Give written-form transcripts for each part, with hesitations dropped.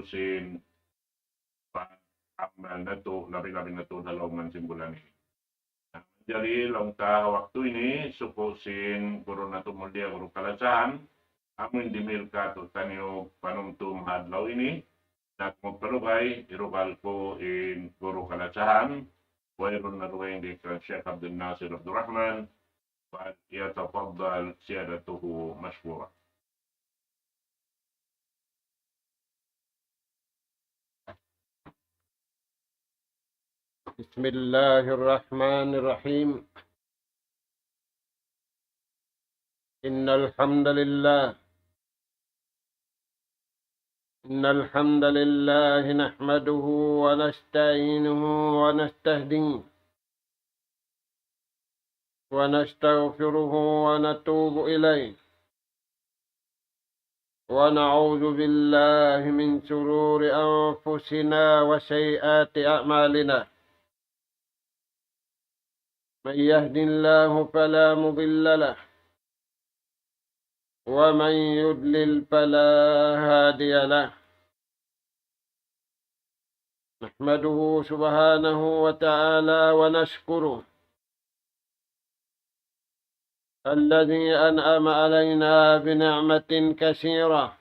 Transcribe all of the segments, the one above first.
sukusin amal na to, labi-labi na to dalaw man simbulan ini. Jadi langkah waktu ini sukusin guru na tumulya guru kalasahan, amin dimil ka to tanyo panumtum hadlaw ini, nak mo perugay, irukal ko in guru kalasahan, wairun na ruweng di Syekh Abdul Nasir Abdul Rahman, فليتفضل سيادته مشكورا. بسم الله الرحمن الرحيم. إن الحمد لله نحمده ونستعينه ونستهديه ونستغفره ونتوب إليه ونعوذ بالله من شرور أنفسنا وسيئات أعمالنا. من يهد الله فلا مضل له ومن يضلل فلا هادي له. نحمده سبحانه وتعالى ونشكره الذي أنعم علينا بنعمة كثيرة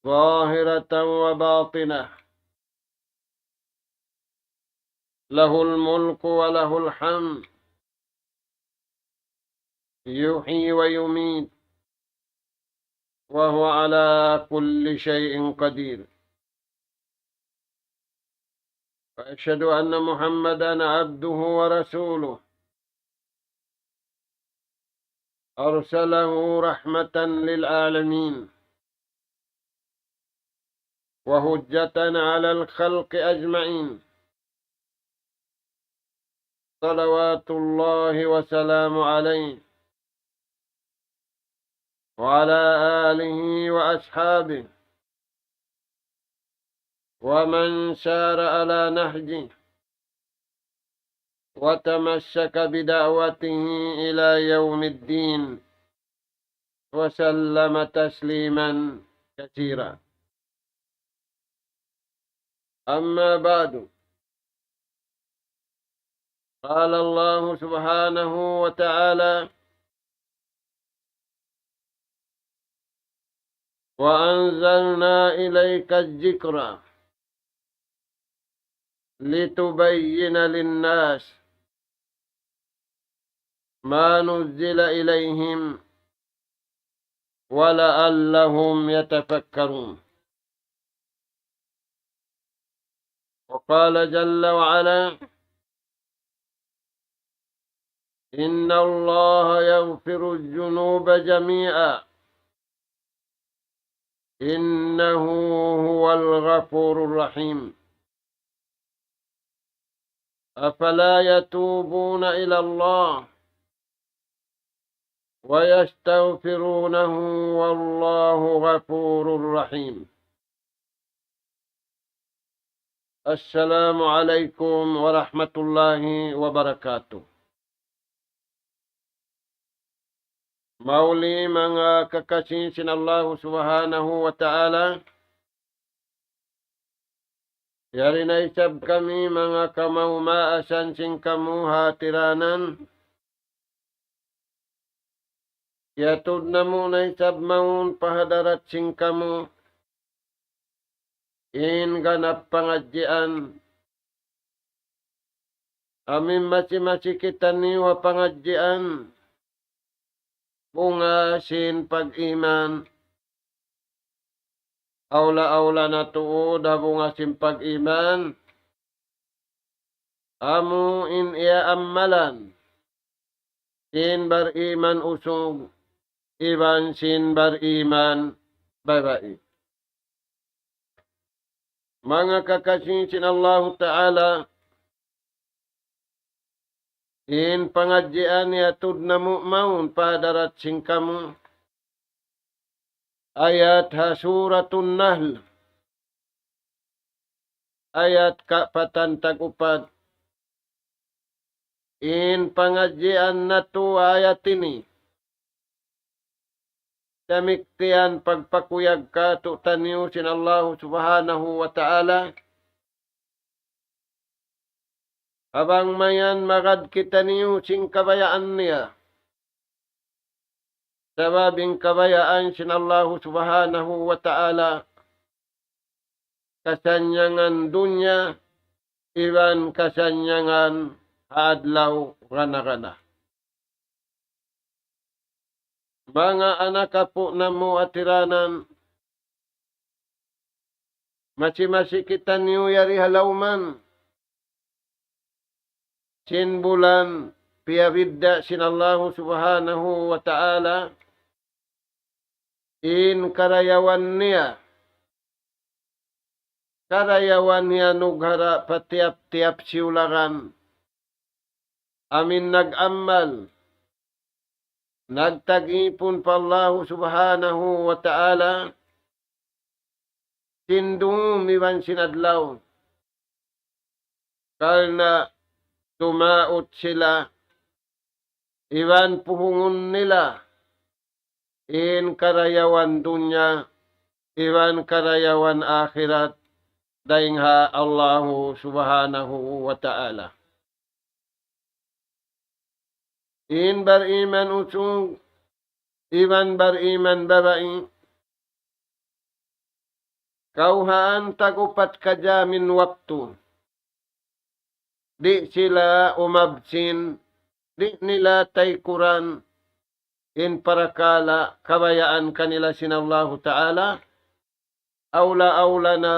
ظاهرة وباطنة، له الملك وله الحمد، يحيي ويميت وهو على كل شيء قدير. وأشهد أن محمدا عبده ورسوله أرسله رحمة للعالمين وهجة على الخلق أجمعين، صلوات الله وسلامه عليه وعلى آله وأصحابه ومن سار على نهجه وتمسك بدعوته إلى يوم الدين وسلم تسليما كثيرا. أما بعد، قال الله سبحانه وتعالى: وأنزلنا إليك الذكر لتبين للناس ما نزل إليهم ولعلهم يتفكرون. وقال جل وعلا: إن الله يغفر الذنوب جميعا إنه هو الغفور الرحيم. أفلا يتوبون إلى الله ويستغفرونه والله غفور رحيم. السلام عليكم ورحمة الله وبركاته. Mauli mga kakasinsin Allah subhanahu wa ta'ala, yari na isab kami mga kamaumasan sing kamu hatiranan, yatud na muna isab maun pahadarat sing kamu, in ganap pangadjian, amin masi-masi kita niwa pangadjian, bunga sin pag-iman, aula-aula na tuod bunga sin pag-iman, amu in iya amalan, sin bariman usog, iban sin bariman babai. Mga kakasinsin Allah Ta'ala, in pangadjian yatud na mu'maun padarat sing kamu ayat Suratun Nahl ayat kapatan tagupad. In pangadjian na to ayat ini Tamiktian pagpakuyag ka to taniyo sin Allah subhanahu wa ta'ala. Abang mayan magad kita niyo sing kabayaan niya. Sababing kabayaan sin Allah subhanahu wa ta'ala. Kasanyangan dunya, iwan kasanyangan adlaw rana-rana. Mga anak po na mo atiranan, masi-masi kita niyo yari halawman. Sin bulan, piyabidda sin Allah subhanahu wa ta'ala, in karayawan niya. Karayawan niya nughara patiap-tiap siularan. Amin nag-amal. Nagtag-ipon pa Allah subhanahu wa ta'ala. Sindung miwan sinadlaw. Karna tumaot sila. Iwan puhungon nila. In karayawan dunya. Iwan karayawan akhirat. Daingha Allah subhanahu wa ta'ala. In bariman usung, iwan bariman babae, kauhaan tagupat kajamin waktu. Di sila umabsin, di nila taykuran, in parakala kabayaan kanila sinallahu ta'ala, awla-awla na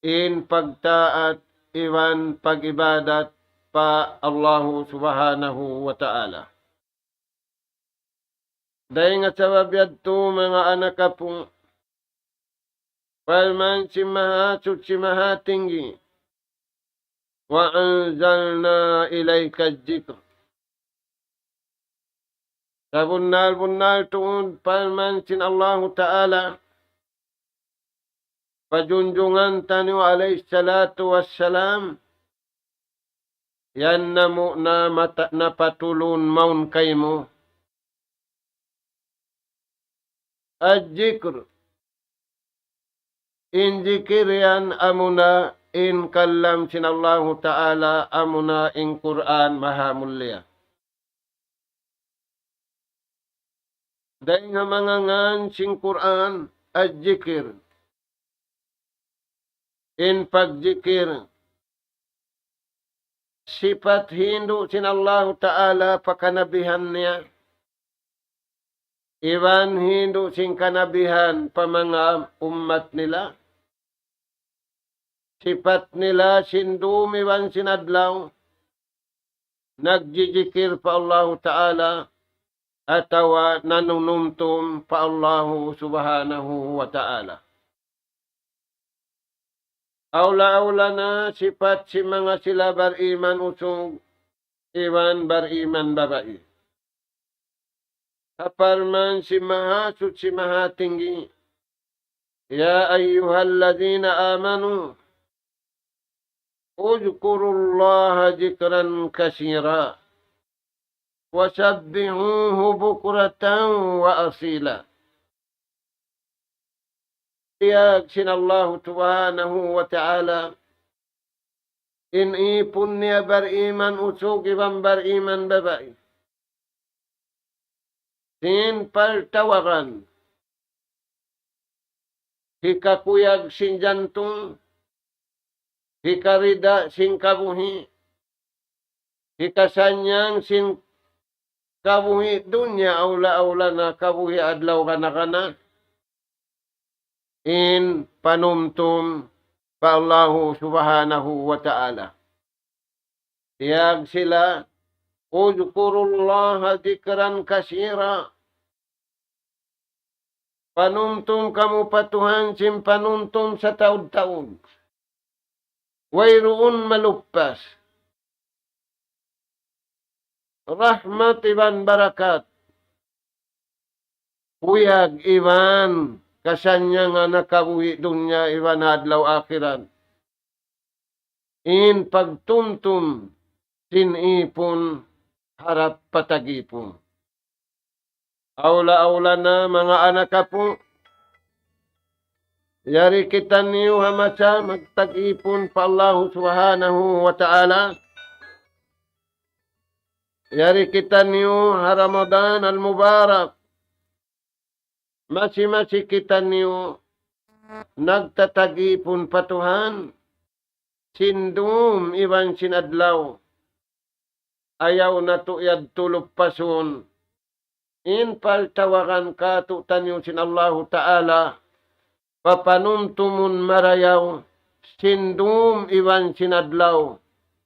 in pagtaat, iwan pagibadat pa Allah subhanahu wa ta'ala. Dahil nga sa wabiyad to mga anak kapong palman si mahasut si mahatinggi wa anzalna ilayka dzikr. Sa bunal-bunal tuon palman sin Allah ta'ala pajunjungan taniyo alayhi salatu wassalam yan na mo na napatulun maun kay mo. Al-Jikr. In jikir yan amuna in kalam sinallahu ta'ala amuna in Quran mahamulya. Dahil nga mga ngan sing Quran al-Jikr. In pagjikir. Sifat Hindu sinallahu ta'ala pakanabihan niya. Iwan Hindu sing kanabihan pa mga umat nila. Sifat nila sindum iwan sinadlaw. Nagjijikir pa Allah ta'ala. Atawa nanunumtum pa Allah subhanahu wa ta'ala. Awla-awla na sifat si mga sila bariman usong. Iwan bariman babae. Kaparman si mahasut si mahatinggi. Ya ayyuhalladzina amanu. Uzkurullaha zikran kasira. Wasabbihuhu bukratan wa asila. Tiyag sinallahu subhanahu wa ta'ala. Inipun niya bariman usog ibang bariman babae. Sin pertawaran. Hikakuyag sin jantung. Hikarida sin kabuhi. Hikasanyang sin kabuhi dunya awla-awla na kabuhi adlaw kana-kana. In panumtum pa Allahu subhanahu wa ta'ala. Tiyag sila. Uzkurullaha zikran kasira. Panuntum kamu patuhan sim panuntum sa taon-taon. Wayroon maluppas. Rahmat iban barakat. Kuyag iban kasanya nga nakabuhi dunya iban adlaw akhiran. In pagtumtum sinipon harap patagipon. Aula-aula na mga anak po. Yari kita niyo hamasa magtag-ipon pa Allah subhanahu wa ta'ala. Yari kita niyo Ramadan al-Mubarak. Masi-masi kita niyo nagtatag-ipon patuhan. Sindum iwan sinadlaw. Ayaw na tuyad tulog pasun. In paltawakan ka tu tanyo sin Allahu Ta'ala. Papanumtumun marayaw. Sindum iwan sinadlaw.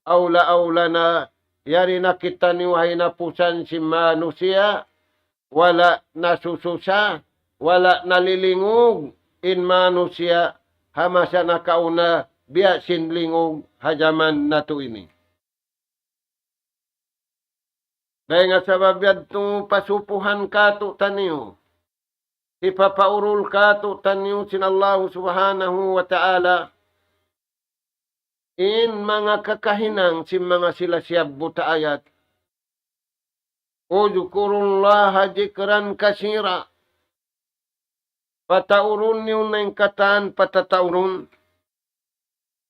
Aula-aula na. Yari na kita niwahay na pusan si manusia. Wala nasususa. Wala nalilingog. In manusia. Hamasa na kauna. Biya sinlingog. Hajaman na to ini. Dahil nga sa babiyad itong pasupuhan ka to taniyo. Ipapaurul ka to taniyo sin Allah subhanahu wa ta'ala. In mga kakahinang si mga sila siyab buta ayat. Ujukurullaha jikran kasira. Pataurun niyo na yung kataan patataurun.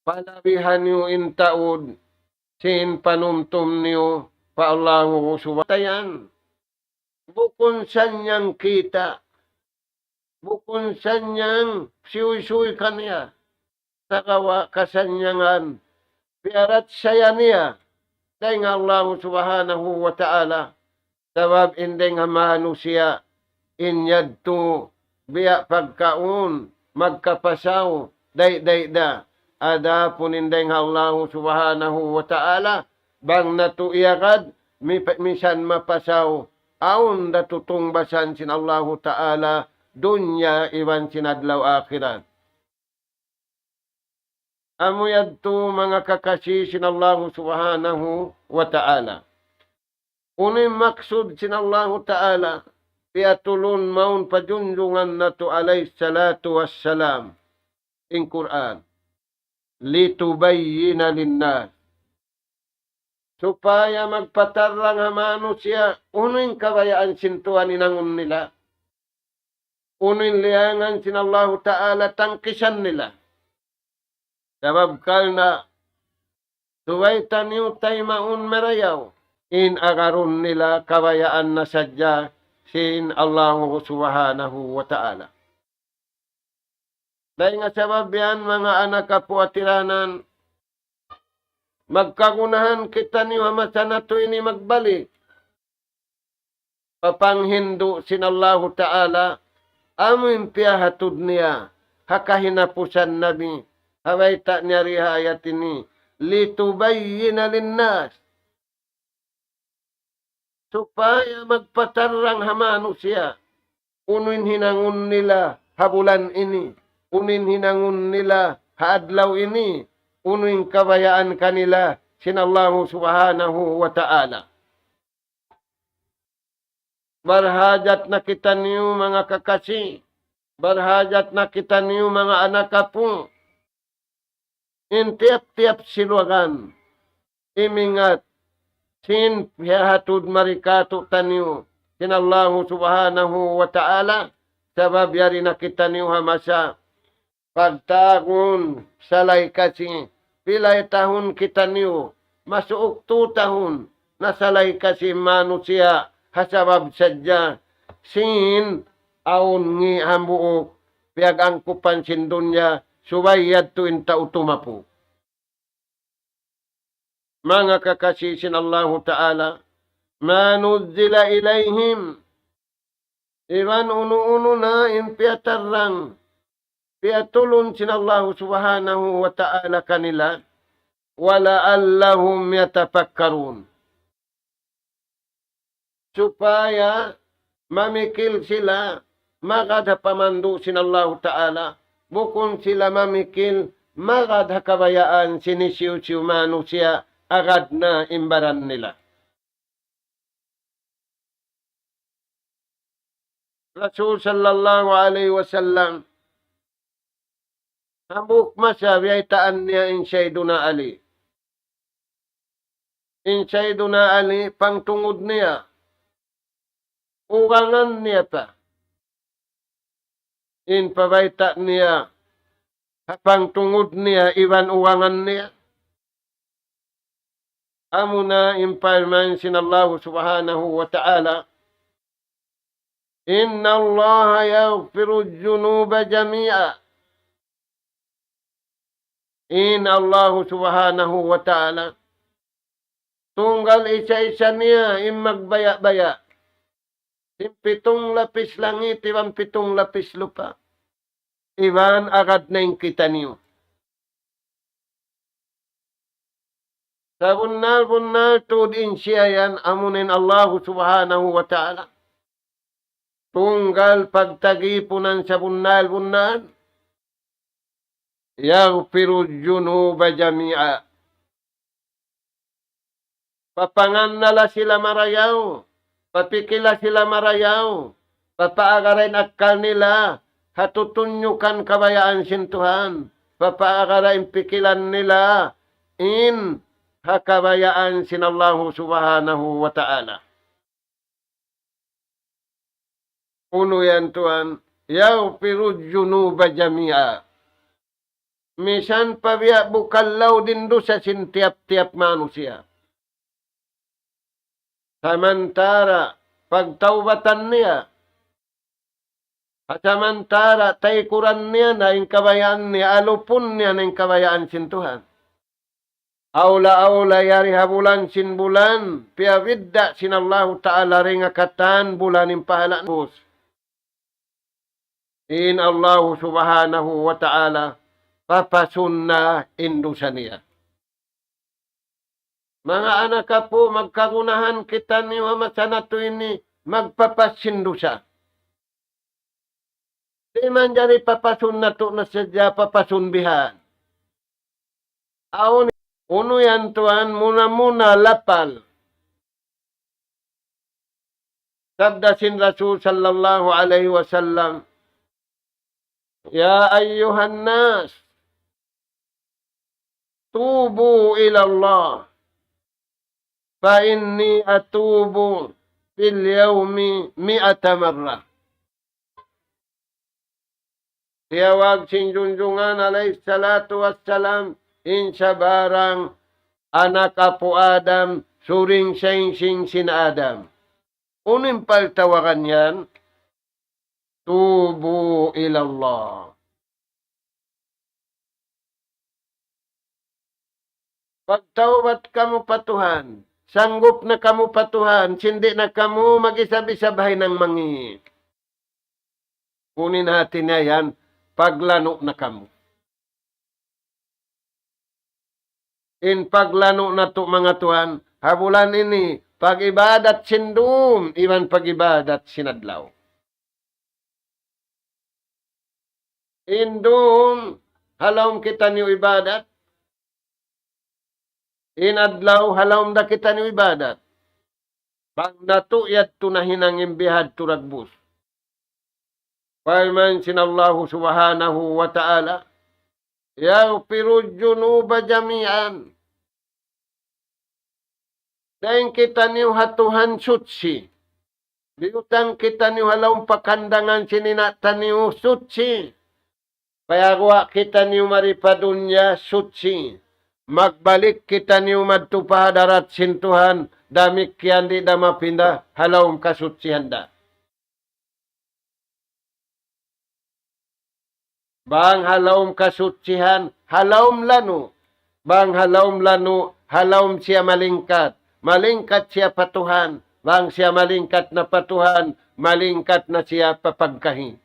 Palabihan niyo intaud. Sin panumtum niyo. Pa Allahu subhanahu bukon sanyang kita, bukon sanyang siuy-siuy kaniya, takawa kasanyangan, piarat saya niya, dahil Allah subhanahu wa ta'ala, sabab indeng manusia, inyad to, biya pagkaun, magkapasaw, day da, ada pun indeng Allah subhanahu wa ta'ala, bang natuyakad, misan mapasaw, aun datutong basan sin Allahu Ta'ala, dunya iwan sinadlaw akhirat. Amuyad to mga kakasi sin Allahu Subhanahu wa Ta'ala. Unim maksud sin Allahu Ta'ala, piatulun maun pajunjungan na to alayhi salatu wassalam, in Quran, litubayyina linnas, supaya magpatarang hamano siya, uno'y kabayaan sintuan inangon nila. Uno'y liangan sin Allahu Ta'ala tangkisan nila. Sabab kalna, suway taniw tay maun merayaw, in agarun nila kabayaan na sadya sin Allahu Subhanahu wa Ta'ala. Dahil nga sabab yan, mga anak kapuatiranan, magkagunahan kita ni hamasa na to ini magbalik. Papanghindu sin Allahu Ta'ala, amin piyahatud niya, hakahinapusan nabi, haway ta niya rihayat ini, litubayyina linnas, supaya magpatarang hamano siya, unin hinangun nila habulan ini, unin hinangun nila haadlaw ini, unuing kabayaan kanila sin Allahu subhanahu wa ta'ala. Barhajat na kita niyo mga kakasi, barhajat na kita niyo mga anak po, in tiap-tiap siluagan, imingat, sin piyahatud marikato taniyo, sin Allahu subhanahu wa ta'ala, sabab yari na kita niyo hamasa, pagtagon salay kasi, pilay tahun kita niyo, masuok 2 tahun, nasalay kasi manusia, hasabab sadya, sin, aun ngi hambuok, piagangkupan sin dunya, subayad tuin tautumapo. Mga kakasisin Allahu Ta'ala, manudzila ilayhim, iwan unu-uno na impiatarang, piatulun sin Allah subhanahu wa ta'ala kanila, wala allahum yatafakkarun. Supaya mamikil sila, magada pamandu sin Allah ta'ala, bukun sila mamikil, magada kabayaan sinisiw-siw manusia, agad na imbaran nila. Rasul sallallahu alaihi wasallam, habuk masa biyaitaan niya in Sayyiduna Ali. In Sayyiduna Ali, pangtungod niya. urangan niya pa. In pabaita niya, hapang tungod niya, iwan urangan niya. Amo na impalman sin Allah subhanahu wa ta'ala, Inna Allah yaghfiru junuba jami'a. Inna Allah subhanahu wa ta'ala, tunggal isa-isa niya magbaya-baya. Pitong lapis langit, iwan pitong lapis lupa. Iwan agad na yung kita niyo. Sa bunal-bunal tudin siya yan, amunin Allah subhanahu wa ta'ala. Tunggal pagtagipunan sa bunal-bunal, yaghfiru junuba jami'a. Papangan nala sila marayaw, papikila sila marayaw, papaagarin akal nila, hatutunyukan kabayaan sintuhan, papaagarin pikilan nila, in hakabayaan sinallahu subhanahu wa ta'ala. Uno yan tuan, yaghfiru junuba jami'a. Misan pabiya bukallaw din do sa sintiap-tiap manusia. Samantara, pagtaubatan niya, samantara, taikuran niya na yung kabayaan niya, alupun niya na yung kabayaan sintuhan. Aula-aula yari habulan sin bulan, piawidda sinallahu ta'ala ring akatan bulan yung pahalaan bus. In Allah subhanahu wa ta'ala, papasunna indusa niya. Mga anak ka po, magkagunahan kita ni masanato ini, magpapasindusa. Di man jari papasun na to na sadya papasunbihan. Aon, uno yan tuan, muna-muna lapal. Sabda sin Rasul sallallahu alaihi wasallam, Ya ayyuhan nas, tubu ila Allah, fa inni atubu fil yawmi 100 marrah. Tiyawag sin junjungan alayhi salatu wassalam, insya barang anak apo Adam, suring sing sin Adam. Unin paltawakan yan, tubu ilallah. Pagtawbat kamu patuhan, sanggup na kamu patuhan, sindi na kamu mag-isabi-sabay ng mangi. Kunin natin na yan, paglano na kamu. In paglano na to mga tuhan, habulan ini, pag-ibadat sindum, iwan pag-ibadat sinadlaw. Indum, halawm kita niyo ibadat. Inadlaw, halawm da kita niyo ibadat. Pag natuyat tunahin ang imbihad turagbus. Palman sinallahu subhanahu wa ta'ala, yaghfiru junuba jami'an. Dahil kita niyo hatuhan sutsi. Diutang kita niyo halawm pakandangan sininatan niyo sutsi. Payagwa kita niyo maripadunya sutsi. Magbalik kita niyo madtupahadarat sintuhan. Damik yan di da mapinda halawm kasutsihan da. Bang halawm kasutsihan, halawm lanu. Bang halawm lanu, halawm siya malingkat. Malingkat siya patuhan. Bang siya malingkat na patuhan, malingkat na siya papagkahi.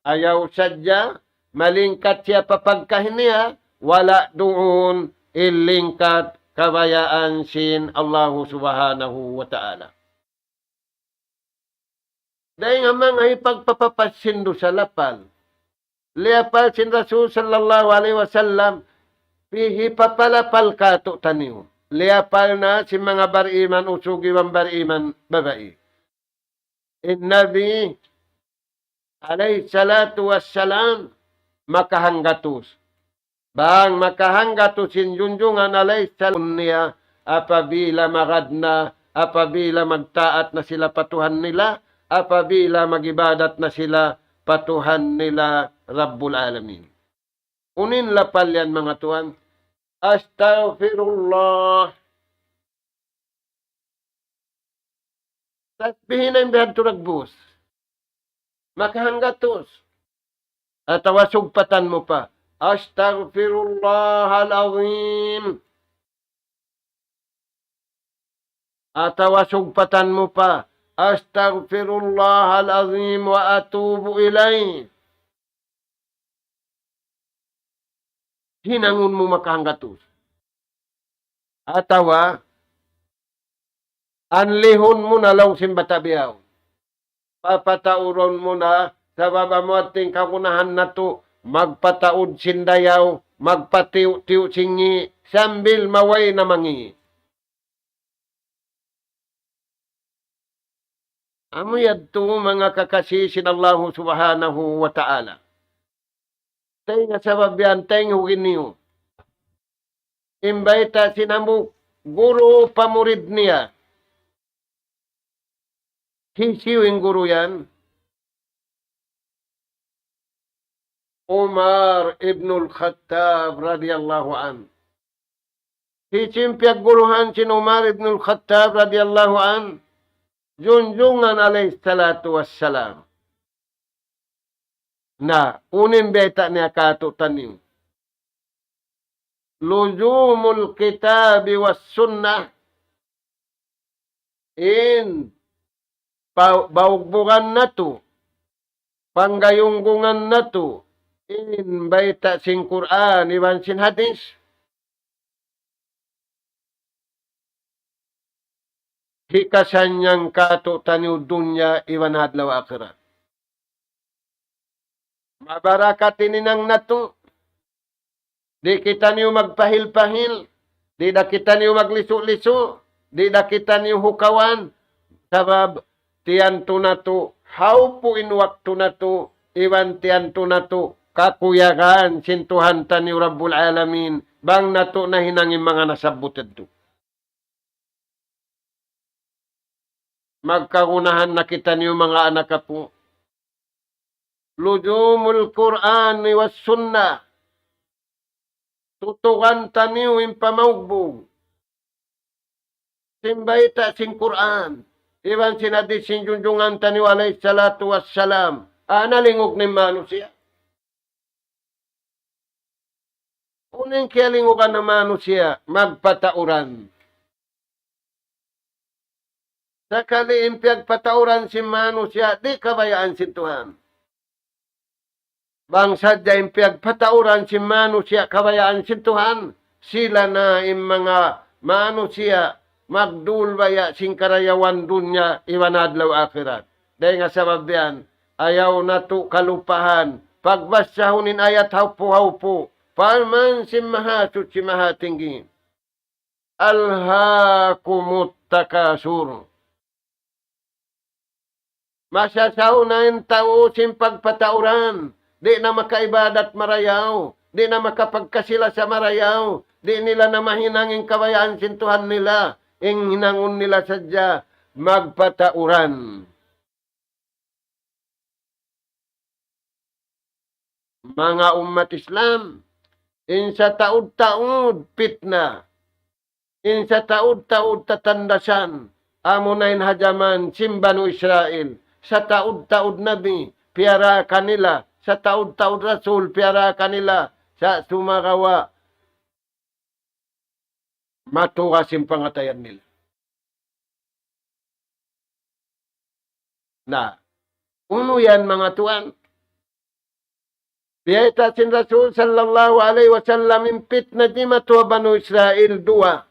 Ayaw sadya, malingkat siya papagkahi niya, wala doon ilingkat kabayaan sin Allah subhanahu wa ta'ala. Dahil nga mga ipagpapapasin do sa lapal. Liapal sin Rasul sallallahu alaihi wasallam, pihi papalapal kato taniw. Liapal na si mga bariman usugi wang bariman babae. Nabi alayhi salatu wassalam makahanggatus. Bang makahanggatus sin junjungan alayhi salam niya apabila magadna, apabila magtaat na sila patuhan nila, apabila magibadat na sila patuhan nila Rabbul Alamin. Unin lapal yan mga tuan. Astaghfirullah. Tasbihin na yung bihad turagbus. Makahanggatos. At awasugpatan mo pa. Astaghfirullahalazim. At awasugpatan mo pa. Astaghfirullahalazim wa atubu ilay. Hinangon mo makahanggatos. Atawa, anlihon mo na lang simbatabiyaw. Papatauron mo na sa babamuating kakunahan na to, magpataod sindayaw, magpatiw-tiw singi, sambil maway na mangi. Amuyad to mga kakasisin Allah subhanahu wa ta'ala. Tayo nga sa babiyan, tayo hugin niyo. Imbayta sinamuk, guru pamurid niya. Hisiwing guru yan. Umar ibnul Khattab radiyallahu an. Hisimpiag guruhan sin Umar ibnul Khattab radiyallahu an. Junjungan alayhi salatu wassalam. Na, unin beta niya kato tanim. Luzumul kitabi was sunnah. In baugbugan na to. Panggayunggungan na to. In baita sing Quran, iwan sin hadis. Hikasanyang kato taniw dunya, iwan hadlaw akhirat. Mabarakatin ninang nato. Di kita niyo magpahil-pahil. Di na kita niyo magliso-liso. Di na kita niyo hukawan. Sabab, tiyanto na to. How po in wakto na to. Iwan tiyanto na to. Kakuyagan, sintuhan ta ni Rabbul Alamin. Bang na to na hinangin mga nasabutan to. Magkagunahan na kita niyo mga anak po. Luzumul Quran was sunnah. Tutukan taniw impamaugbog. Simbayta sing Quran. Iwan sinadis sing junjungan taniw alayhi salatu wassalam. Analingog ni manusia. Uning kialingogan na manusia, magpatauran. Sakali impiag patauran si manusia, di kabayaan si Tuhan. Bangsa dyan pagpatauran si manusia kabayaan si Tuhan. Sila na yung mga manusia magdulbaya sing karayawan dunya iwanadlaw akhirat. Dahil nga sabab yan, ayaw na to kalupahan. Pagbasahunin ayat haupo-haupo. Parman si mahasut si mahatinggi. Alhaakumut takasur. Masasahunan tao sing pagpatauran. Di na makaibadat marayaw. Di na makapagkasila sa marayaw. Di nila na mahinangin kabayaan sintuhan nila. Ing hinangon nila sadya magpatauran. Mga umat Islam, insa taud-taud fitna. Insa taud-taud tatandasan. Amunain hajaman simbanu Israel. Sa taud-taud nabi, piara kanila. Sa taud-taud Rasul, piara kanila sa sumagawa. Matukasin pangatayan nila. Na, uno yan mga tuan. Biyata sin Rasul sallallahu alaihi wasallam impit na di matuwa banu Israel dua.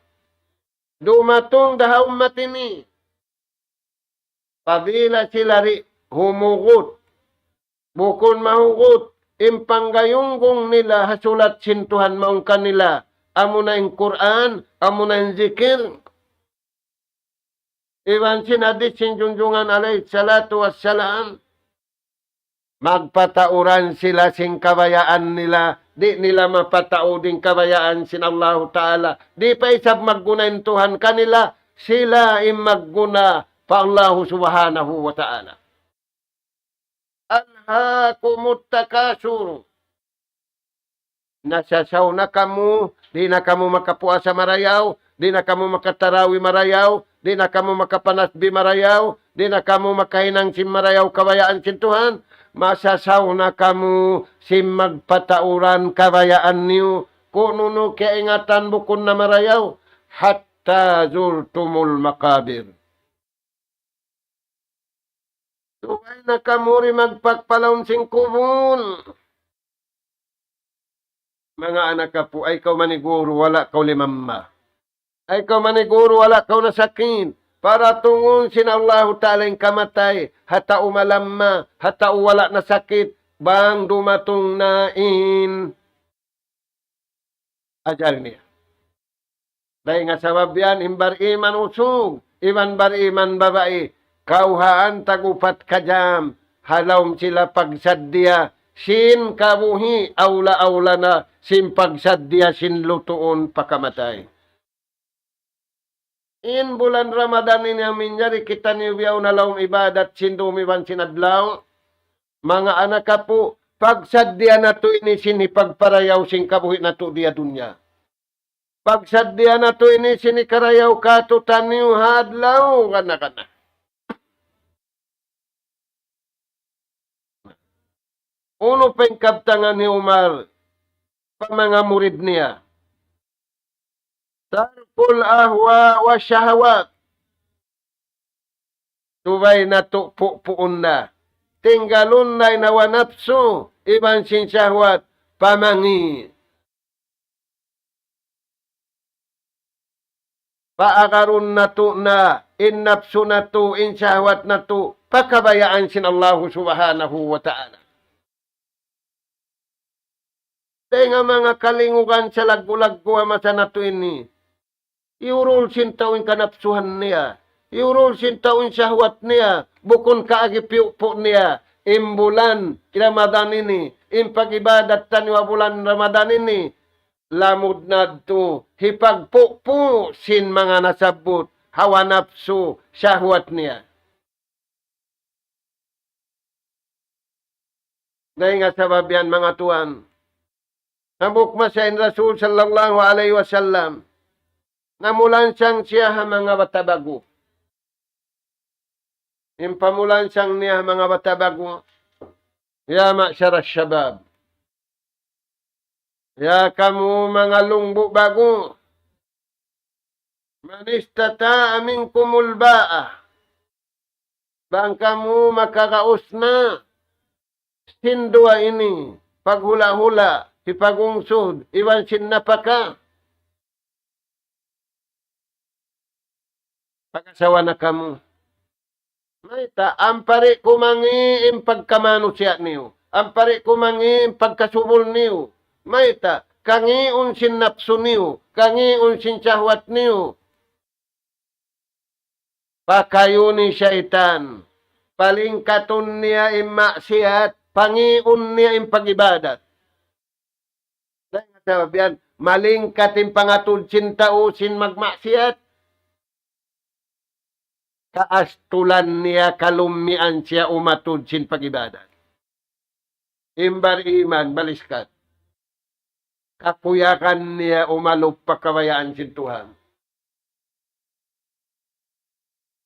Dumatong daha umat ini. Pabila sila ri humugot. Bukon mahugot, impanggayunggong nila hasulat sintuhan maong kanila. Amo na yung Quran, amo na yung zikir. Iwan sinadis sinjunjungan alayhi salatu wassalam. Magpatauran sila sing kabayaan nila. Di nila mapatao din kabayaan sin Allah Ta'ala. Di pa isab maggunain Tuhan kanila. Sila im magguna pa Allah Subhanahu wa Ta'ala. alhakumut takasur. Nasasaw na kamu, di na kamu makapuasa marayaw, di na kamu makatarawi marayaw, di na kamu makapanasbi marayaw, di na kamu makahinang sim marayaw kabayaan sintuhan, masasaw na kamu sim magpatauran kabayaan niyo, kuno kaya ingatan bukon na marayaw, hatta zultumul makabir. Tuway na kamu rin magpagpalaon sing kubon. Mga anak ka po, ay kaw maniguro, wala kaw limamma. Ay kaw maniguro, wala kaw nasakit. Para tungon sin Allah Ta'ala yung kamatay, hata umalamma, hata wala nasakit, bang dumatong nain. Ajar niya. Dahil nga sabab yan, imbar iman usog, iman bar iman babae, kauhaan tagupat kajam, halawm sila pagsadya, sin kabuhi, awla-awla na, sin pagsadya, sin lutuon, pakamatay. In bulan Ramadan ini amin nyari kita niyaw na laong ibadat, sin dumiwan sinadlaw, mga anak ka po, pagsadya na to ini sinipagparayaw, sin kabuhi na to diya dunya. Pagsadya na to ini sinikarayaw ka to taniw hadlaw, kana-kana. Uno pengkaptangan ni Umar, pa mga murid niya. Tarkul ahwa wa syahwat. Tubay na puun na. Tinggalun na inawa nafsu, iban sin syahwat, pamangi. Paakarun na to na, in nafsu na to, in syahwat na to, pakabayaan sin Allah subhanahu wa ta'ala. Nga mga kalingugan sa lagbulag-buha masa na to ini. Iurul sintawin kanapsuhan niya. Iurul sintawin syahwat niya. Bukon kaagipiupo niya. Imbulan Ramadan ini. Impagibadat taniwa bulan Ramadan ini. Lamud na to. Hipagpupo sin mga nasabot. Hawa nafsu syahwat niya. Dahil nga sabab yan mga tuan. Nabuk masain Rasul sallallahu alaihi wasallam. Namulan siyang siya mga batabago. Impamulan siyang niya mga batabago. Ya ma'syar syabab. Ya kamu mga lungbo bago. Man istata'a minkumul ba'ah. Bang kamu makakaus na. Sindua ini. Paghula-hula. Ipagungsod, iwan sinapaka. Pagasawa na kamo. Maita, ampari kumangi pagkamano siya niyo. Ampari kumangi pagkasubol niyo. Maita, kangiun sin napso niyo. Kangiun sin syahwat niyo. Pakayo ni syaitan. Palingkaton niya maksiat. Pangiun niya pagibadat. Sabihan, malingkat yung pangatud sintao sin magmaksiat. Kaastulan niya kalumian siya umatud sin pagibadat. Imbar iman, baliskat. Kakuyakan niya umalup pakawayaan sin Tuhan.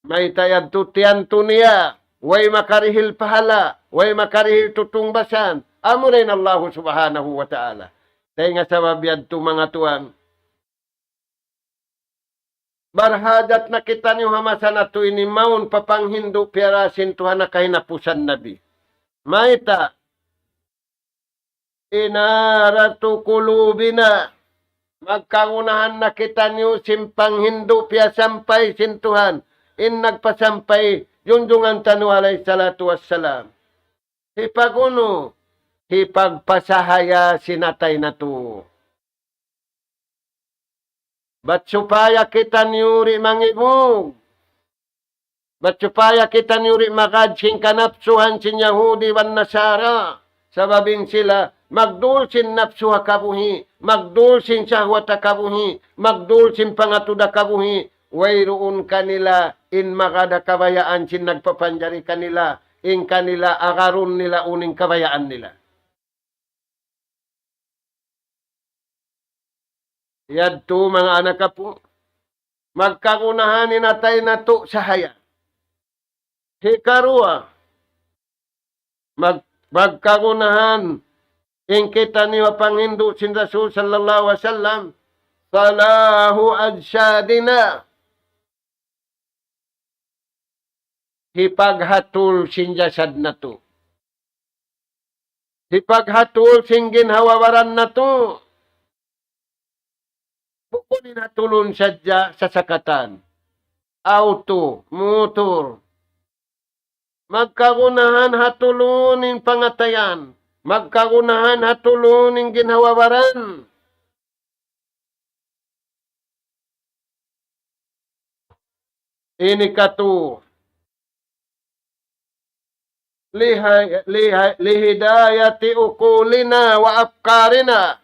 May tayad tutian to niya. Way makarihil pahala. Way makarihil tutungbasan. Amo rin Allah subhanahu wa ta'ala. Dahil nga sa mabiyad to mga tuang. Barhadat na kita niyo hamasa na to inimaon papanghindo piarasin tuhan na kahinapusan nabi. Maita. Inaratu kulubina. Magkangunahan na kita niyo simpang hindo piya sampay sintuhan. In nagpasampay junjungan tanu alayhi salatu wassalam. Hipaguno. Hipagpasahaya sinatay na to. Ba't supaya kita niyuri mangibog? Ba't supaya kita niyuri makadsing kanapsuhan sin Yahudi wan Nasara? Sababing sila, magdulsin napsuha kabuhi, magdulsin syahwata kabuhi, magdulsin pangatuda kabuhi, wayroon kanila in makada kabayaan sin nagpapanjari kanila, in kanila agarun nila uning kabayaan nila. Yadto mga anak po, magkagunahan ni natay na to sa haya. Hikarua, magkagunahan in kita ni Panginoon sin Rasul sallallahu alaihi wasallam, salahu adsyadina, hipaghatul sin jasad na to. Hipaghatul sin ginhawawaran na to. Bukunin hatulon sadya sa sakatan. Auto, motor. Magkagunahan hatulunin pangatayan. Magkagunahan hatulunin ginhawawaran. Ini katu. Lihidayati ukulina wa afkarina.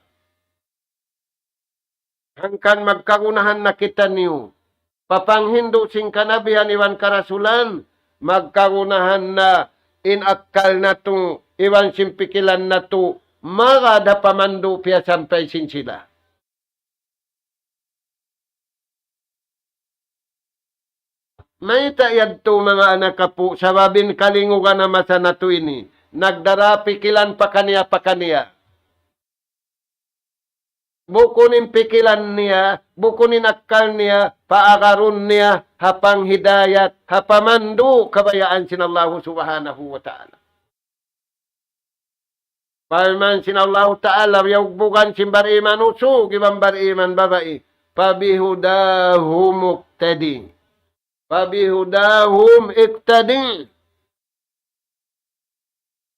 Hangkan magkagunahan na kita niyo. Papanghindo sing kanabihan iwan karasulan, magkagunahan na inakal na to, iwan simpikilan na to, magada pamando piya sampay sin sila. May tayad to mga anak po, sababin kalingugan na masa na to ini. Nagdara pikilan pa kaniya. Bukunin pikilan niya, bukunin akal niya, paagarun niya, hapang hidayat, hapamandu kabayaan sinallahu subhanahu wa ta'ala. Paman sinallahu ta'ala, yawbugan simbar iman usu, gibambar iman babai, pabihudahum muqtadi. Pabihudahum iqtadi.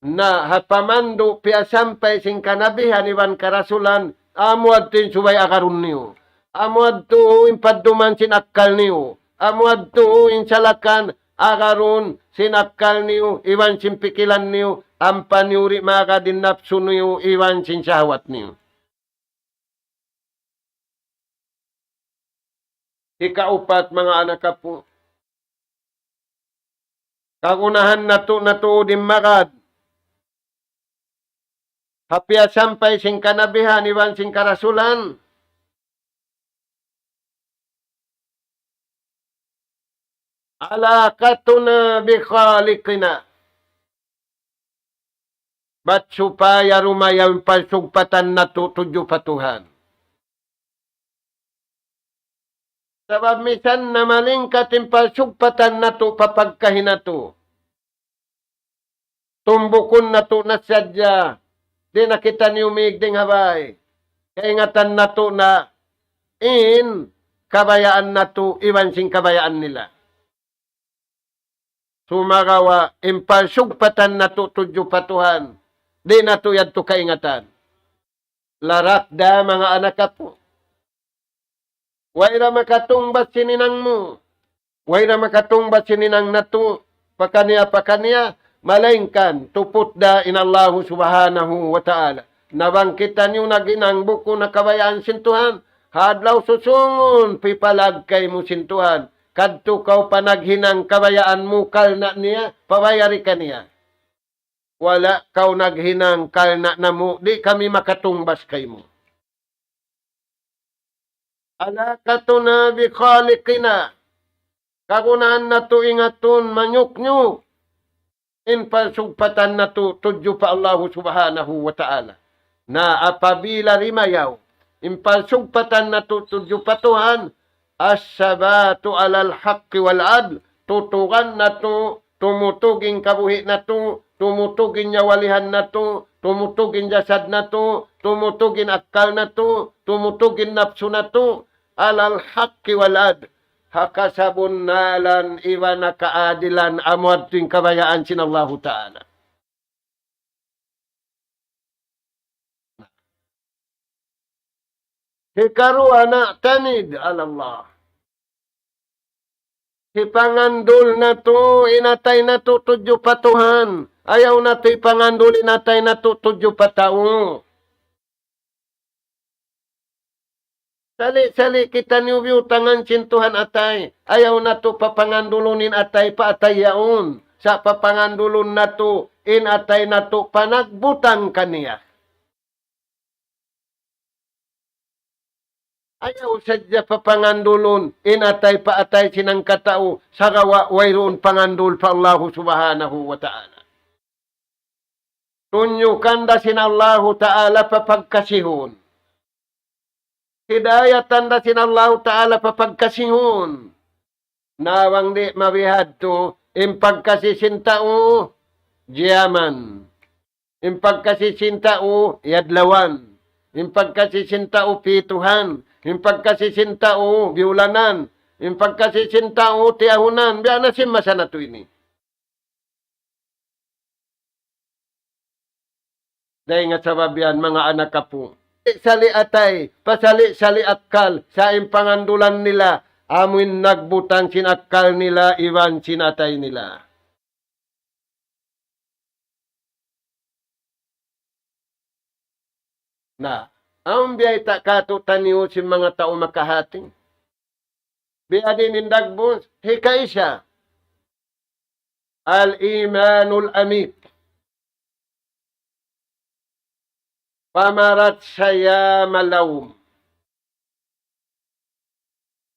Na hapamandu piya sampay sing kanabihan iwan karasulan, amuad tin subay akarun niyo. Amuad to impadduman sinakal niyo. Amuad to insalakan akarun sinakal niyo. Iwan simpikilan niyo. Ampan yuri maka din napsu niyo. Iwan sinsahawat niyo. Ikaupat mga anak po. Kagunahan na to din makad. Hapya sampay sing kanabihan, iwan sing karasulan. Ala katuna bikhalikina. Ba't supaya rumayang palsugpatan na tutuyo patuhan. Sabab misan na malingkat yung palsugpatan na to papagkahin na to. Tumbukon na to na sadya. Di nakita niyo migding habay. Kaingatan na to na in kabayaan na to, iwan sing kabayaan nila. Sumagawa, impalsugpatan na to tudyo patuhan. Di na to yan to kaingatan. Larak da mga anak po. Wayra makatungbat sininang mo. Wayra makatungbat sininang na to. Pakaniya. Malaingkan, tuput da inallahu subhanahu wa ta'ala. Nabangkitan yung naginang buko na kabayaan sintuhan. Hadlaw susungon, pipalag kay mo sintuhan. Kadto kaw panaghinang kabayaan mo kalna niya, pabayari ka niya. Wala kaw naghinang kalna na mo, di kami makatumbas kay mo. Ala katuna bi khaliqina. Kagunahan na to ingatun manyuk-nyuk. In palsugpatan na to, tudyo pa Allah subhanahu wa ta'ala. Na apabila rimayaw, in palsugpatan na to, tudyo pa Tuhan, as-sabatu alal haqqi wal adl, tutugan na to, tumutuging kabuhi na to, tumutugin nyawalihan na to, tumutugin jasad na to, tumutugin akal na to, tumutugin napsu na to, alal haqqi wal adl. Hakasabun nalan iwan na kaadilan amuad ting kabayaan sinallahu ta'ala. Hikarua na tanid alallah. Hipangandul na to, inatay na to tudyo patuhan. Ayaw na to ipangandul, inatay na to tudyo patao. Sali kita niyo tangan sintuhan atay. Ayaw na to papangandulunin atay pa atay yaon. sa papangandulon nato inatay nato panagbutang kaniya. Ayaw sadya papangandulon inatay paatay sinang katao sa gawa wayroon pangandul pa Allah subhanahu wa ta'ala. Tunyukan da sin Allah ta'ala papagkasihon. Hidayatan da sin Allah ta'ala papagkasihon. Nawang di mabihad to, impagkasisintao, jiyaman. Impagkasisintao, yadlawan. Impagkasisintao, pituhan. Impagkasisintao, biulanan. Impagkasisintao, tiyahunan. Biya na simasa na to ini. Dahil nga sababian, mga anak kapo. Sali atay, pasali-sali akal, sa impangandulan nila, amin nagbutang sinakal nila, iwan sinatay nila. Na, ang biyay takato taniyo si mga tao makahating. Biya din indagbos, hikay siya. Al-imanul amit. Pamarat saya malawm.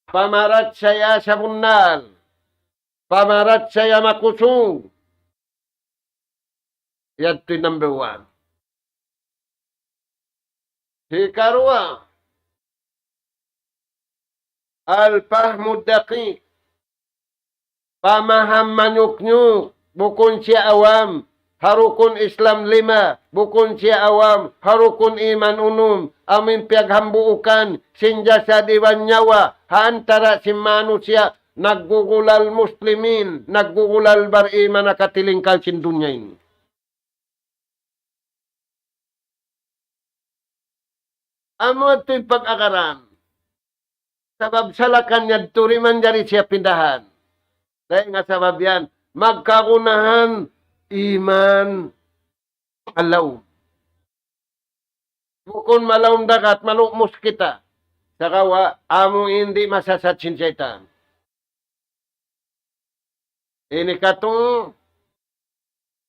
Pamarat saya sa bunal. Pamarat saya makusung. Yan ito number 1. Hikarwa. Al-fahmud daqiq. Pamaham manyuk-nyuk. Bukun siya awam. Harukun Islam 5, bukun siya awam, harukun iman unum, amin piyaghambuukan, sinja sa diwan nyawa, haantara si manusia, naggugulal muslimin, naggugulal bariman na katilingkal sin dunya ini. Amo ito'y pag-akaran. Sabab salakan niya, turiman jari siya pindahan. Dahil nga sabab yan, magkakunahan, iman alaw. Bukon malawm dagat, malukmos kita. Sakawa, amo hindi masasatsin syaitan. Ini katong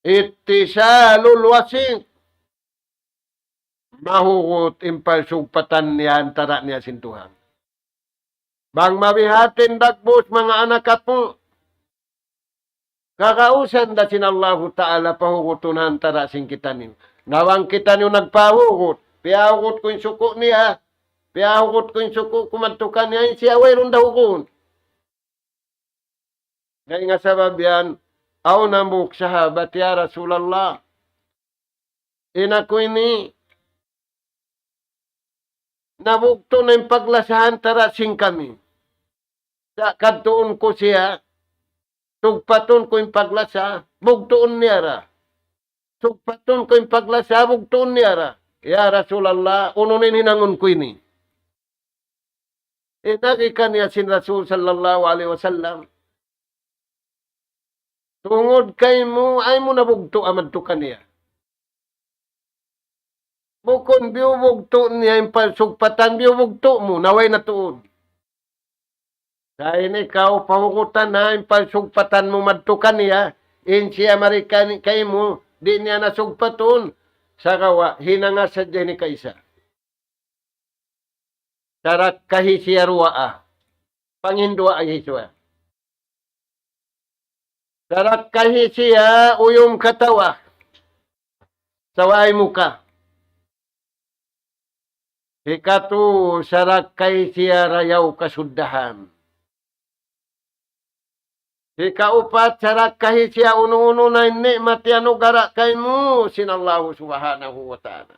itisalul wasing. Mahugot impalsugpatan niya antara niya sintuhan. Bang mabihatin dagbos mga anak kapo. Kakausan da sin Allah Ta'ala pahugutunan tara sing kita niyo. Nawang kita niyo nagpahugot. Piyahugot ko yung suko niya. Piyahugot ko yung suko kumantukan niya. Siya wayron dahukon. Gaya nga sabab yan. Aw namuk sahabat ya Rasulallah. Ina ko ini. Nabukto na yung paglasahan tara sing kami. Sa kadtuon ko siya. Tugpaton ko yung paglasa, bugtuon niya ra. Tugpaton ko yung paglasa, bugtuon niya ra. Ya Rasulallah, ununin hinangon ko ini. Nagikan niya sin Rasul sallallahu alaihi wasallam. Tungod kay mo, ay mo nabugto amad to kaniya. Bukon biubugto niya yung palsugpatan, biubugto mo, naway na tuod. Dahil ikaw, pahukutan na, yung pagsugpatan mo madtukan niya, in siya marikan kay mo, di niya nasugpaton, sa kawa, hinanga sa dyan ni kaisa. Tarak kahi siya ruwa pangindua ay hiswa. Tarak kahi siya uyong katawa, saway muka. Hikatu, sarak kahi siya rayaw kasuddahan. Ikaupat, sarak kahit siya uno-uno na nikmat yan ugara kay mo, sinallahu subhanahu wa ta'ala.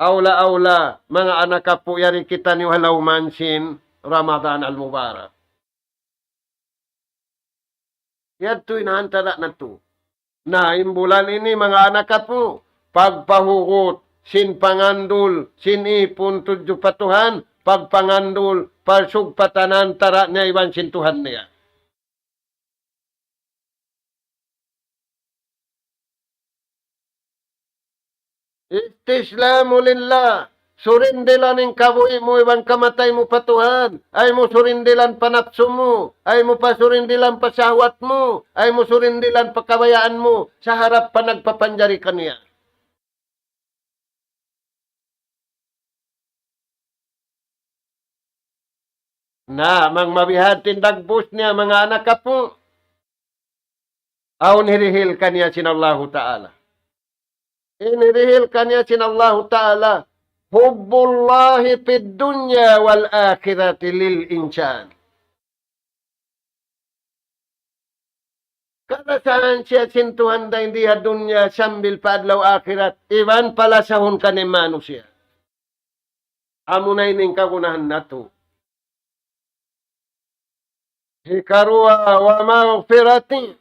Aula, mga anak kapo, yari kita ni halaw mansin, Ramadan al-Mubarak. Yan to'y nahantara na to. Na imbulan ini, mga anak kapo, pagpahugot, sin pangandul, sin ipon tudyo patuhan, pagpangandul, parsugpatanan, tara niya iwan sintuhan niya. Istislamu lillah. Surindilan ng kabuhi mo, ibang kamatay mo pa Tuhan. Ay mo surindilan pa napso mo. Ay mo pa surindilan pa sahwat mo. Ay mo surindilan pa kabayaan mo. Sa harap pa nagpapanjari kaniya. Na, mang mabihad tindagbus niya, mga anak ka po. Aun hirihil kaniya sinallahu ta'ala. Inirihil kaniya sinallahu ta'ala. Hubbullahi fid dunya wal akhirati lil insan. Kada saan siya sintuhan da hindi dunya sambil paadlaw akhirat. Iban pala sahun ka ni manusia. Amunay ning kagunahan na to. Hikarua wa maghfirati.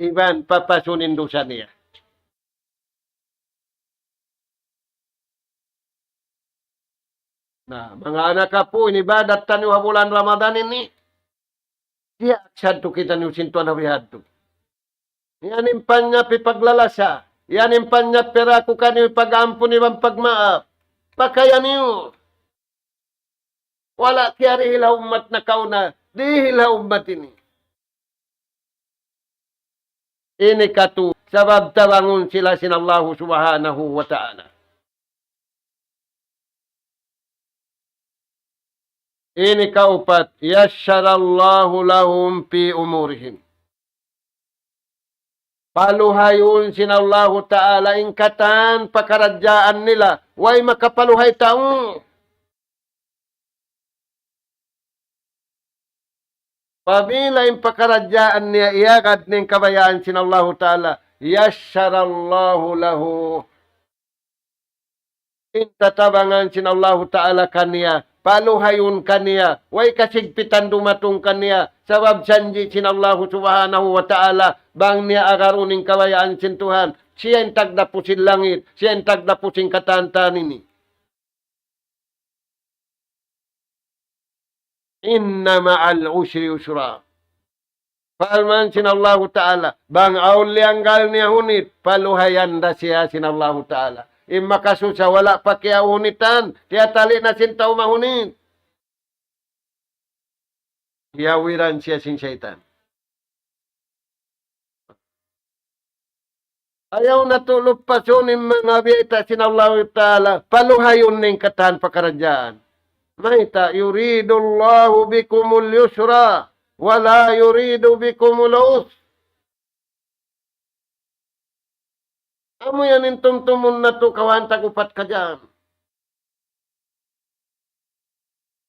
Iban papasunin dosa niya. Nah, mga anak ka po, inibadat tanyo ha bulan Ramadan ini. Diya, sadto kita niyo sintuan hawihad to. Yan impan niya pipaglalasa. Yan impan niya pera ko kanyo pag-ampun ibang pagmaap. Pakayan niyo. Wala kiyari hila umat na kauna. Di hila umat ini. Ini katu, sabab tabangun sila sinallahu subhanahu wa ta'ala. Ini kaupat, yasyarallahu lahum fi umurihim. Paluhayun sinallahu ta'ala ingkatan pakaradyaan nila. Way makapaluhay taong. Pabila yung pakaradyaan niya iyagad ng kabayaan sinallahu ta'ala. Yasyarallahu lahu. Intatabangan sinallahu ta'ala kaniya. Paluhayun kaniya, way kasigpitan dumatong kaniya, sabab sanji sinallahu subhanahu wa ta'ala, bang niya agaruning kabayaan sintuhan, siya yung tagdapusin langit, siya yung tagdapusin katantan ini. Inna ma'al usri usra. Palman sinallahu ta'ala, bang aulianggal niya hunit, paluhayan da siya sinallahu ta'ala. Makasusa wala pa kaya hunitan. Kaya tali na sintaw mahunit. Hiyawiran siya sing syaitan. Ayaw natulog pa sunin mga biyeta sinallahu ta'ala. Paluhayon ng katahan pakaradyaan. Maita, yuridullahu bikumul yusra. Wala yuridu bikumul us. Amo yan yung tumtumun na to, kawanta kupat ka dyan.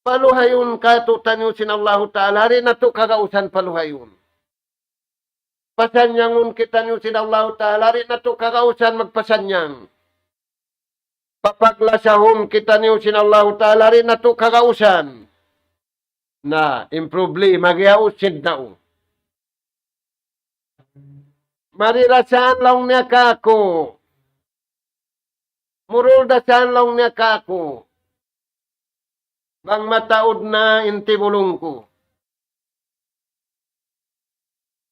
Paluhayon ka to, tanyo sinallahu ta'ala, rin na to kagausan paluhayon. Pasanyangun kita nyo sinallahu ta'ala, rin na to kagausan magpasanyang. Papaglasahon kita nyo sinallahu ta'ala, rin na to kagausan. Na, improve, magyausin na o. Marirasan lang niya kako. Muruldasan lang niya kako. Bang mataod na inti bulong ko.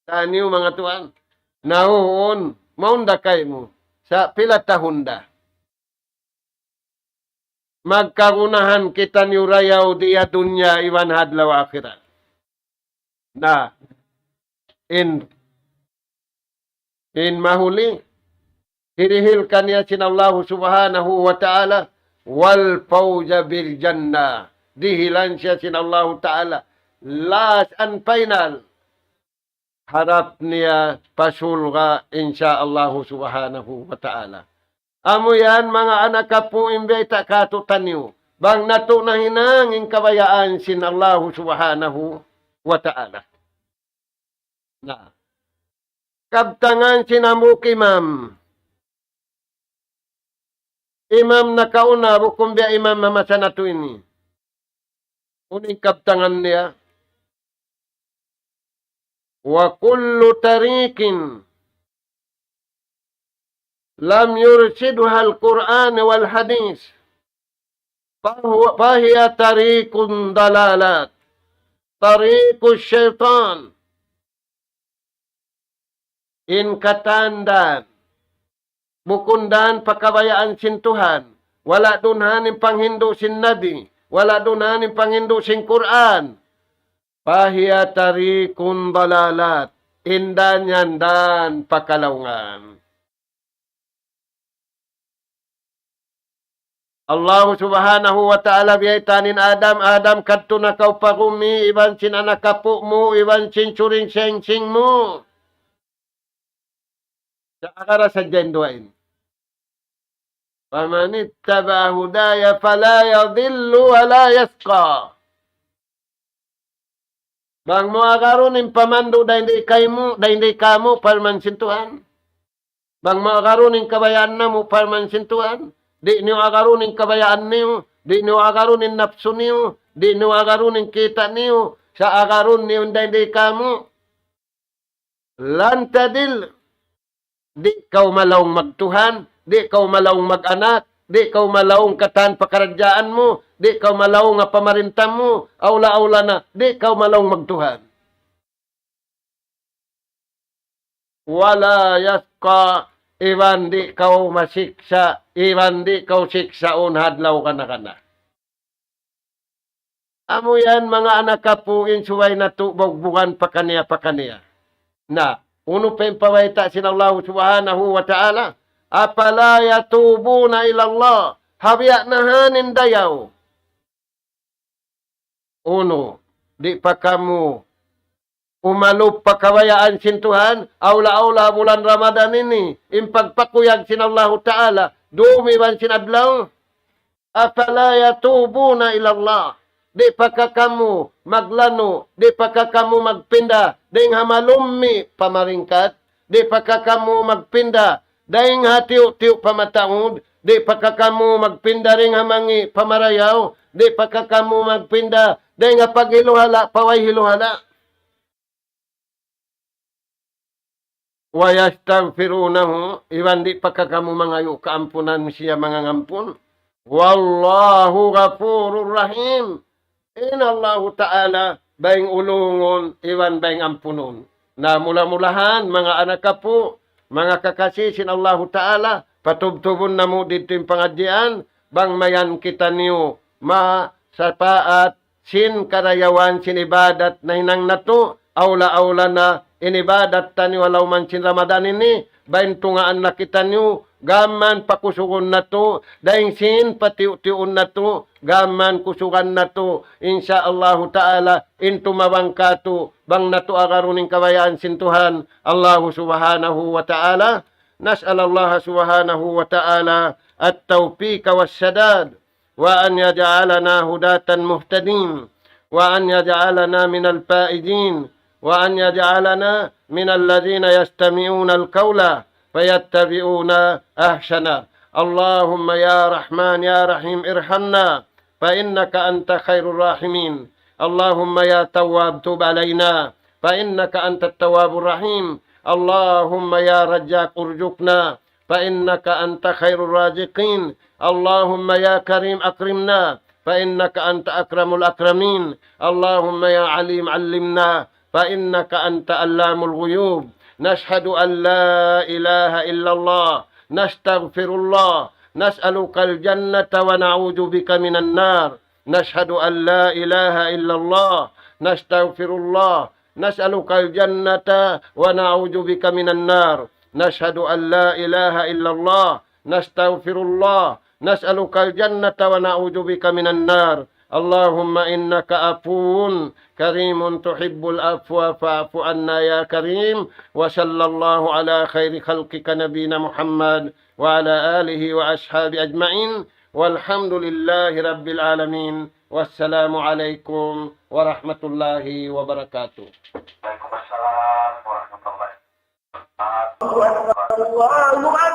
Taniyo mga tuan. Nahuon, maunda kay mo. Sa pilatahunda. Magkagunahan kita niyo rayaw diya dunya iwan hadlaw akhirat. Na, in mahuli, hirihil kaniya sinallahu subhanahu wa ta'ala, wal fawza bil jannah. Dihilan siya sinallahu ta'ala. Last and final, harap niya pasulga insyaallahu subhanahu wa ta'ala. Amo yan mga anak ka po imbeta katutan niyo. Bang nato na hinangin kabayaan sinallahu subhanahu wa ta'ala. Na. Kabtangan sinamuk imam. Imam na kauna, bukumbya imam mamasa na to ini. Uning kabtangan niya. Wa kullu tarikin lam yursidha al-Quran wal hadis. Fahiya tarikun dalalat. Tarikus syaitan. In katandan, bukundan pakabayaan sintuhan, wala dunhanin panghindo sin Nabi, wala dunhanin panghindo sin Quran. Pahiya tarikun dalalat, indan yandan pakalaungan. Allah subhanahu wa ta'ala biyaitanin Adam, Adam kadto na kau pagumi, iban sin anak kapu mo, iban sin suring seng mo. Sa akara sa jenduain. Faman ittaba hudaya fala yadhillu wa la yasqa. Bang mo akaron in pamando da hindi kamo palman sintuhan. Bang mo akaron in kabayaan na mo palman sintuhan. Di niyo agarunin kabayaan niyo, di niyo agarunin napso niyo, di niyo agarunin kita niyo, sa agarun niyo hindi kamo. Lantadil, di kau malawang magtuhan, di kau malawang mag-anak, di kau malawang katan pakaradyaan mo, di kau malawang nga pamarintam mo, awla-awla na, di kau malawang magtuhan. Wala yaska, iwan di kau masiksa, iwan di kau siksaon hadlaw kana. Amo yan mga anak kapuin suway na tubog-bugan pakaniya. Na, uno pa yung pawayta sin Allah subhanahu wa ta'ala, apala yatubuna ilallah, habya na hanin dayaw. Uno, di pa kamu umalup pakawayaan sin Tuhan, awla-awla bulan Ramadan ini, impagpakuyag sin Allah Ta'ala, dumiwan sin adlaw, afala yatubuna ilallah, di pa kamu maglano, di pa kamu magpinda, ding hamalummi pamaringkat, di pa kamu magpinda, ding hatiw-tiw pamataod, di pa kamu magpinda ring hamangi pamarayaw, di pa kamu magpinda, ding paghiluhala, paway hiluhala. Wayastaghfirunahu, iwan di pagkakamu mangayo kaampunan siya mga ngampun. Wallahu ghafurur rahim. Inallahu ta'ala baing ulungon, iwan baing ampunon. Na mula-mulahan mga anak kapo, mga kakasisin Allahu ta'ala, patubtubon na mo dito yung pangadyan, bang mayan kita niyo, sapaat, sin karayawan, sin ibadat na hinang nato, awla-awla na, inibadat tani walaw man sin Ramadan ini, bain tungaan na kita niyo, gaman pakusugon na to, daing sin patiu-tiun na to, gaman kusugan na to, insyaallah ta'ala, intumawang ka to, bang nato agaruning kabayaan sin Tuhan, Allah subhanahu wa ta'ala, nas'al Allah subhanahu wa ta'ala, at-tawfiq was-sadad, wa an yaj'alana hudatan muhtadin, wa an yaj'alana minal faizin, وأن يجعلنا من الذين يستمعون القول فيتبعون أحسنه اللهم يا رحمن يا رحيم ارحمنا فإنك أنت خير الراحمين اللهم يا تواب تب علينا فإنك أنت التواب الرحيم اللهم يا رجاق ارزقنا فإنك أنت خير الرازقين اللهم يا كريم أكرمنا فإنك أنت أكرم الأكرمين اللهم يا عليم علمنا فإنك أنت علام الغيوب نشهد أن لا إله إلا الله نستغفر الله نسألك الجنة ونعوذ بك من النار نشهد أن لا إله إلا الله نستغفر الله نسألك الجنة ونعوذ بك من النار نشهد أن لا إله إلا الله نستغفر الله نسألك الجنة ونعوذ بك من النار اللهم إنك عفو كريم تحب العفو فاعف عنا يا كريم وصلى الله على خير خلقك نبينا محمد وعلى آله وأصحابه أجمعين والحمد لله رب العالمين والسلام عليكم ورحمة الله وبركاته. Waalaikumsalam warahmatullahi wabarakatuh. Allahu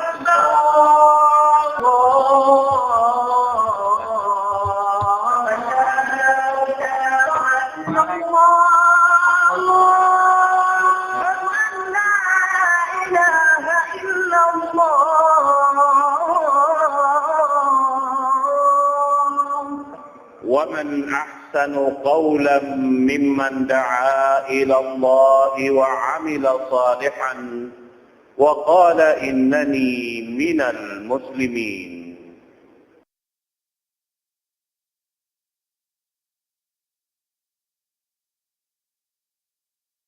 ومن أحسن قولا ممن دعا إلى الله وعمل صالحا وقال إنني من المسلمين